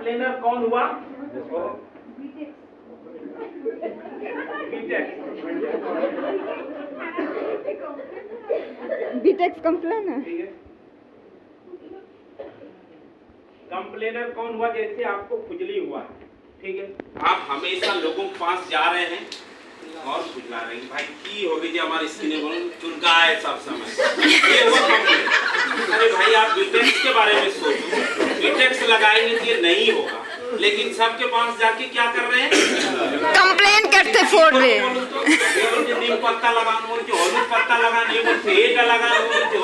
Complainer कौन हुआ? बीटेक्स complainer. Complainer कौन हुआ? जैसे आपको खुजली हुआ, ठीक है, आप हमेशा लोगों के पास जा रहे हैं और खुजला रहे हैं, भाई की हो गई जी हमारी स्किन बोल चुनका है सब समय, ये हुआ कंप्लेन। अरे भाई आप बीटेक्स के बारे में सोचो, बीटेक्स लगाएंगे तो ये नहीं होगा, लेकिन सबके पास जाके क्या कर रहे हैं? कंप्लेन करते फोड़ रहे हैं। नीम पत्ता लगाना बोलते, हॉलूद पत्ता लगाना बोलते, एटा लगाना बोलते,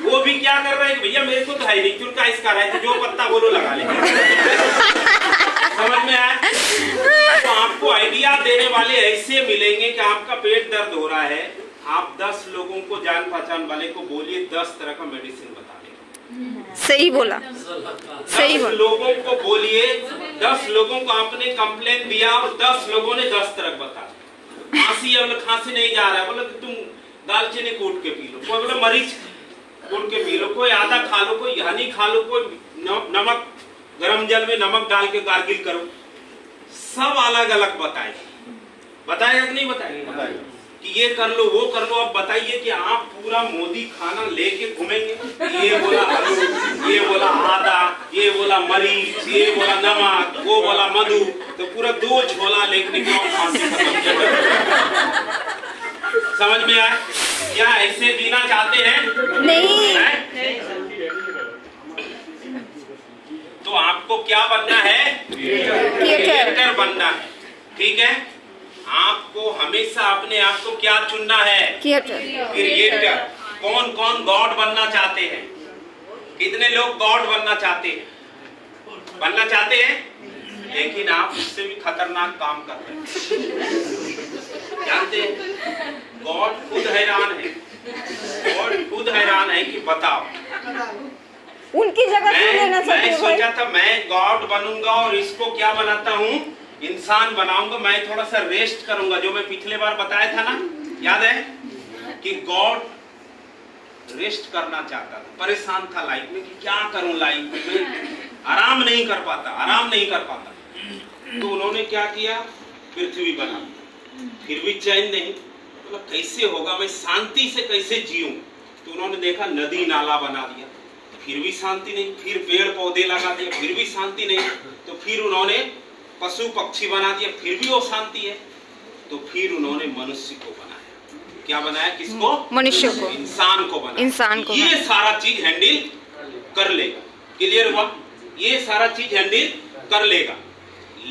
वो भी क्या कर रहे हैं? भैया मेरे को तो है नहीं, चुनका इसका है, जो पत्ता बोलो लगा ले। समझ में आया? तो आपको आइडिया देने वाले ऐसे मिलेंगे कि आपका पेट दर्द हो रहा है, आप 10 लोगों को जान पहचान वाले को बोलिए 10 तरह का मेडिसिन बता देगा। सही बोला, सही बोला। लोगों को बोलिए, 10 लोगों को आपने कंप्लेन दिया और 10 लोगों ने 10 तरह बता। खांसी है, बोले खांसी नहीं जा रहा है, बोले तुम दालचीनी कूट के पी लो, कोई बोले मरीच कूट के पी लो, कोई आधा खा लो, कोई हनी खा लो, कोई नमक गरम जल में नमक डाल के गार्गिल करो, सब अलग अलग बताएगा कि नहीं बताएगा? कि ये कर लो वो कर लो। अब बताइए कि आप पूरा मोदी खाना लेके घूमेंगे, ये बोला आलू, ये बोला आदा, ये बोला मरीच, ये बोला नमक, वो बोला मधु, तो पूरा 2 झोला लेके निकलो, खांसी खत्म। समझ में आया? क्या ऐसे जीना चाहते हैं? नहीं। तो आपको क्या बनना है? क्रिएटर बनना है, ठीक है? आपको हमेशा अपने आप को क्या चुनना है? क्रिएटर। कौन कौन गॉड बनना चाहते हैं? कितने लोग गॉड बनना चाहते हैं? बनना चाहते हैं, लेकिन आप उससे भी खतरनाक काम कर रहे हैं। जानते हैं गॉड खुद हैरान है, गॉड खुद हैरान है कि बताओ उनकी जगह मैं सोचा था मैं गॉड बनूंगा और इसको क्या बनाता हूँ, इंसान बनाऊंगा, मैं थोड़ा सा रेस्ट करूंगा, जो मैं पिछले बार बताया था ना, याद है कि गॉड रेस्ट करना चाहता था, परेशान था लाइफ में कि क्या करूं, लाइफ में आराम नहीं कर पाता। तो उन्होंने क्या किया? पृथ्वी बना, फिर भी चैन नहीं, मतलब कैसे होगा, मैं शांति से कैसे जीऊं? तो उन्होंने देखा नदी नाला बना दिया, फिर भी शांति नहीं, फिर पेड़ पौधे लगा दिए, फिर भी शांति नहीं, तो फिर उन्होंने पशु पक्षी बना दिया, फिर भी वो शांति है, तो फिर उन्होंने मनुष्य को बनाया। क्या बनाया? किसको? मनुष्य को, इंसान को बनाया। ये सारा चीज हैंडल कर लेगा, क्लियर हुआ? ये सारा चीज हैंडल कर लेगा,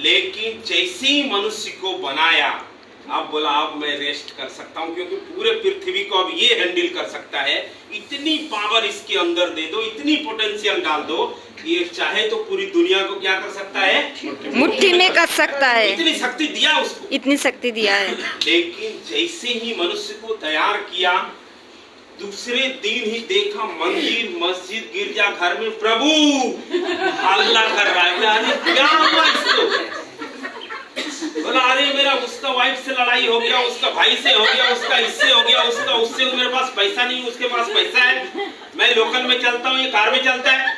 लेकिन जैसे ही मनुष्य को बनाया, अब बोला अब मैं रेस्ट कर सकता हूं, क्योंकि पूरे पृथ्वी को अब ये हैंडल कर सकता है। इतनी पावर इसके अंदर दे दो, इतनी पोटेंशियल डाल दो, ये चाहे तो पूरी दुनिया को क्या कर सकता है? मुट्ठी में कर सकता है। इतनी शक्ति दिया उसको, इतनी शक्ति दिया है। लेकिन जैसे ही मनुष्य को तैयार किया, दूसरे दिन ही देखा मंदिर मस्जिद गिरजा घर में प्रभु हल्ला कर रहा है। अरे क्या हुआ इसको? बोला अरे मेरा उसका वाइफ से लड़ाई हो गया, उसका भाई से हो गया, उसका इससे हो गया, उसका उससे, मेरे पास पैसा नहीं, उसके पास पैसा है, मैं लोकल में चलता हूँ, ये कार में चलता है।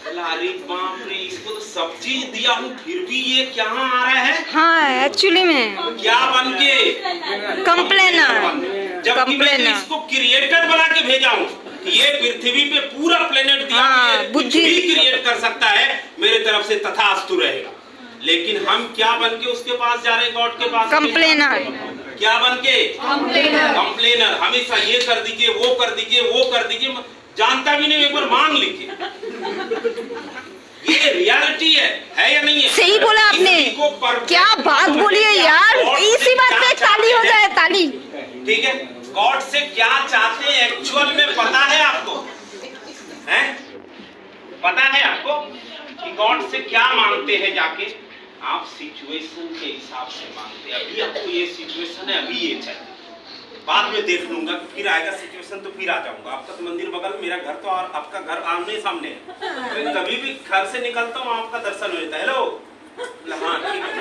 बोला अरे बाप रे, इसको तो सब चीज दिया हूँ, फिर भी ये क्या आ रहा है? हाँ, एक्चुअली में क्या बन के? कंप्लेनर। जबकि मैं इसको क्रिएटर बना के भेजा हूँ, ये पृथ्वी पे पूरा प्लेनेट दिया, बुद्धि क्रिएट कर सकता है, मेरे तरफ से तथास्तु रहेगा। लेकिन हम क्या बन के उसके पास जा रहे हैं? गॉड के पास। कंप्लेनर। क्या बन के? कंप्लेनर। हमेशा ये कर दीजिए, वो कर दीजिए, वो कर दीजिए, जानता भी नहीं, एक बार मांग लीजिए। ये रियलिटी है या नहीं है? सही बोला आपने, क्या बात बोली है यार, इसी बात पे ताली हो जाए, ताली। ठीक है, गॉड से क्या चाहते हैं एक्चुअल में पता है आपको? हैं? पता है आपको कि गॉड से क्या मांगते हैं? जाके आप सिचुएशन के हिसाब से मांगते हैं। अभी आपको ये सिचुएशन है, अभी ये चाहिए, बाद में देख लूंगा, फिर आएगा सिचुएशन तो फिर आ जाऊंगा। आपका तो मंदिर बगल, मेरा घर तो और आपका घर आमने सामने है, तो कभी भी घर से निकलता हूँ आपका दर्शन हो जाता है। हेलो, हाँ ठीक है,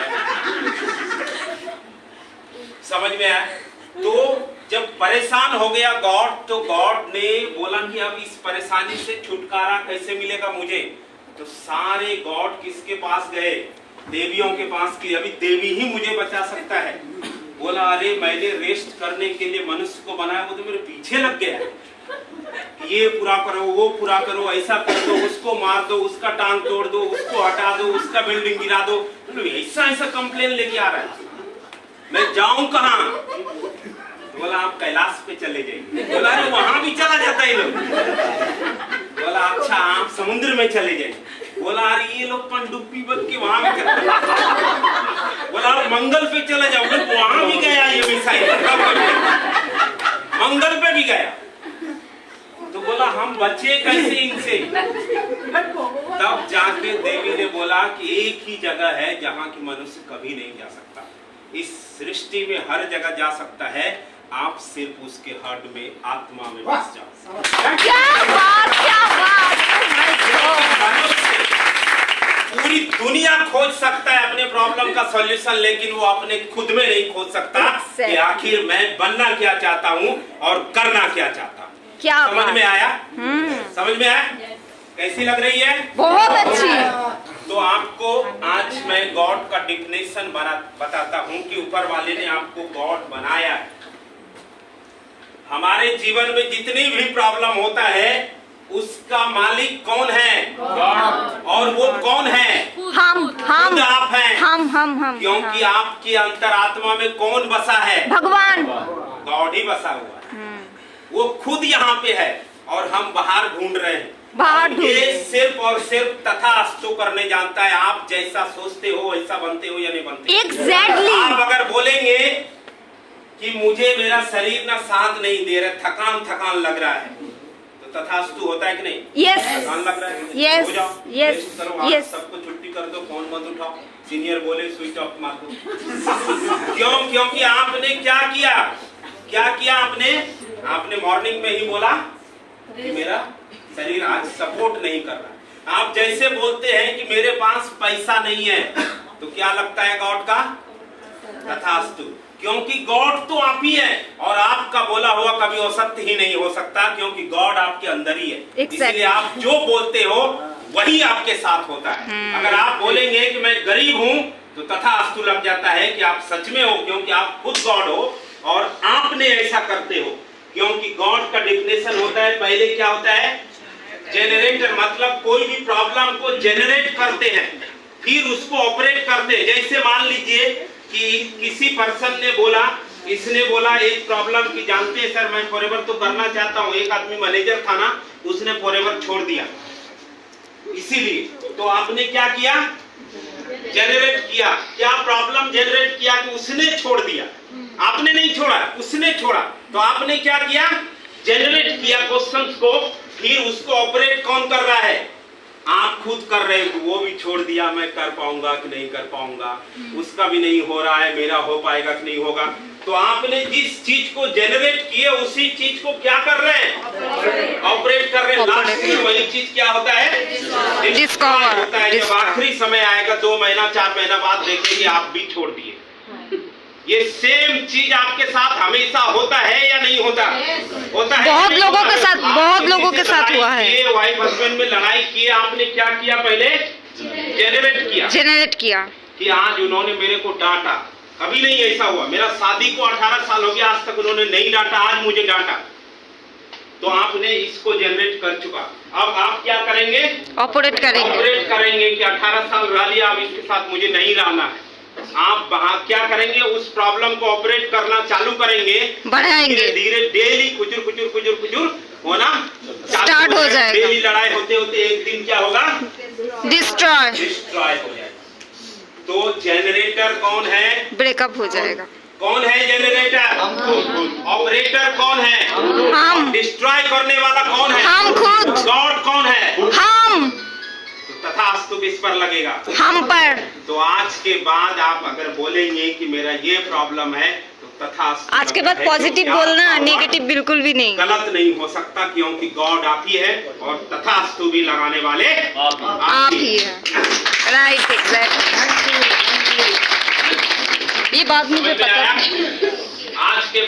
समझ में आया? तो जब परेशान हो गया गॉड, तो गॉड ने बोला कि अब इस परेशानी से छुटकारा कैसे मिलेगा मुझे? तो सारे गॉड किसके पास गए? देवियों के पास की अभी देवी ही मुझे बचा सकता है। बोला अरे मैंने रेस्ट करने के लिए मनुष्य को बनाया, वो तो मेरे पीछे लग गया है, ये पूरा करो वो पूरा करो, ऐसा कर दो, उसको मार दो, उसका टांग तोड़ दो, उसको हटा दो, उसका बिल्डिंग गिरा दो। तो ऐसा ऐसा कंप्लेन लेके आ रहा है, मैं जाऊं कहाँ? बोला आप कैलाश पे चले जाइए। बोला अरे वहां भी चला जाता है लोग। बोला अच्छा आप समुद्र में चले जाइए। बोला अरे ये लोग पनडुब्बी बन के वहां भी चले। बोला आप मंगल पे चले जाओ, वहां भी गया ये मिसाइल, मंगल पे भी गया। तो बोला हम बचे कैसे इनसे? तब जाके देवी ने बोला कि एक ही जगह है जहां की मनुष्य कभी नहीं जा सकता, इस सृष्टि में हर जगह जा सकता है, आप सिर्फ उसके हड में आत्मा में बस जाओ। क्या बात, क्या बात। पूरी दुनिया खोज सकता है अपने प्रॉब्लम का सॉल्यूशन, लेकिन वो अपने खुद में नहीं खोज सकता कि आखिर मैं बनना क्या चाहता हूँ और करना क्या चाहता हूँ। क्या समझ में आया? समझ में आया? कैसी लग रही है? बहुत अच्छी। तो आपको आज मैं गॉड का डिफिनेशन बताता हूँ कि ऊपर वाले ने आपको गॉड बनाया है। हमारे जीवन में जितनी भी प्रॉब्लम होता है उसका मालिक कौन है? गॉड। और वो कौन है? हम खुद आप हैं। हम क्योंकि आपके अंतरात्मा में कौन बसा है? भगवान। गॉड ही बसा हुआ है, वो खुद यहाँ पे है और हम बाहर ढूंढ रहे हैं। ये सिर्फ और सिर्फ तथास्तु करने जानता है। आप जैसा सोचते हो वैसा बनते हो या नहीं बनते? Exactly। आप अगर बोलेंगे कि मुझे मेरा शरीर ना साथ नहीं दे रहा, थकान लग रहा है, तो तथास्तु होता है कि नहीं? Yes। थकान लग रहा है, Yes। हो जाओ, Yes। करो, आप Yes। सबको छुट्टी कर दो, फोन मत उठाओ, सीनियर बोले स्विच ऑफ मार दो। क्यों? क्योंकि आपने क्या किया? आपने मॉर्निंग में ही बोला कि मेरा शरीर आज सपोर्ट नहीं कर रहा। आप जैसे बोलते हैं कि मेरे पास पैसा नहीं है, तो क्या लगता है गॉड का? तथास्तु। क्योंकि गॉड तो आप ही है और आपका बोला हुआ कभी असत्य ही नहीं हो सकता, क्योंकि गॉड आपके अंदर ही है। इसलिए आप जो बोलते हो वही आपके साथ होता है। अगर आप बोलेंगे कि मैं गरीब हूँ, तो तथास्तु लग जाता है कि आप सच में हो, क्योंकि आप खुद गॉड हो और आपने ऐसा करते हो। क्योंकि गॉड का डिफिनेशन होता है, पहले क्या होता है? जेनरेटर, मतलब कोई भी प्रॉब्लम को जेनरेट करते हैं, फिर उसको ऑपरेट करते हैं। जैसे मान लीजिए कि किसी पर्सन ने बोला, इसने बोला एक प्रॉब्लम की जानते हैं सर मैं फॉरएवर तो करना चाहता हूँ। एक आदमी मैनेजर था ना, उसने फॉरएवर छोड़ दिया। इसीलिए तो आपने क्या किया? जेनरेट किया। क्या प्रॉब्लम जेनरेट किया कि उसने छोड़ दिया, आपने नहीं छोड़ा, उसने छोड़ा। तो आपने क्या किया? जेनरेट किया क्वेश्चंस को, फिर उसको ऑपरेट कौन कर रहा है? आप खुद कर रहे हो। वो भी छोड़ दिया, मैं कर पाऊंगा कि नहीं कर पाऊंगा, उसका भी नहीं हो रहा है, मेरा हो पाएगा कि नहीं होगा। तो आपने जिस चीज को जेनरेट किए उसी चीज को क्या कर रहे हैं? ऑपरेट कर रहे हैं। लास्ट में वही चीज क्या होता है? डिस्कवर होता है। जब आखिरी समय आएगा 2 महीना 4 महीना बाद देखेंगे आप भी छोड़ दिए। ये सेम चीज आपके साथ हमेशा होता है या नहीं होता? होता है। बहुत लोगों के साथ हुआ है। ये वाइफ हस्बैंड में लड़ाई की, आपने क्या किया? पहले जेनरेट किया कि आज उन्होंने मेरे को डांटा। कभी नहीं ऐसा हुआ, मेरा शादी को 18 साल हो गया, आज तक उन्होंने नहीं डांटा, आज मुझे डांटा। तो आपने इसको जनरेट कर चुका। अब आप क्या करेंगे? ऑपरेट करेंगे कि 18 साल रह लिया, अब इसके साथ मुझे नहीं रहना है। आप क्या करेंगे? उस प्रॉब्लम को ऑपरेट करना चालू करेंगे, बढ़ाएंगे, धीरे डेली कुचुर होना स्टार्ट हो जाएगा। डेली लड़ाई होते होते एक दिन क्या होगा? डिस्ट्रॉय हो जाएगा। तो जनरेटर कौन है? ब्रेकअप हो जाएगा। कौन है जनरेटर? ऑपरेटर कौन है? हम। डिस्ट्रॉय करने वाला कौन है? हम खुद। गॉड कौन है? हम। तथास्तु किस पर लगेगा? हम पर। तो आज के बाद आप अगर बोलेंगे कि मेरा ये प्रॉब्लम है, तो तथास्तु। आज के बाद पॉजिटिव बोलना, नेगेटिव बिल्कुल भी नहीं। गलत नहीं हो सकता, क्योंकि गॉड आप ही है और तथास्तु भी लगाने वाले आप ही है। Right, exactly. ये बात मुझे पता है। आज के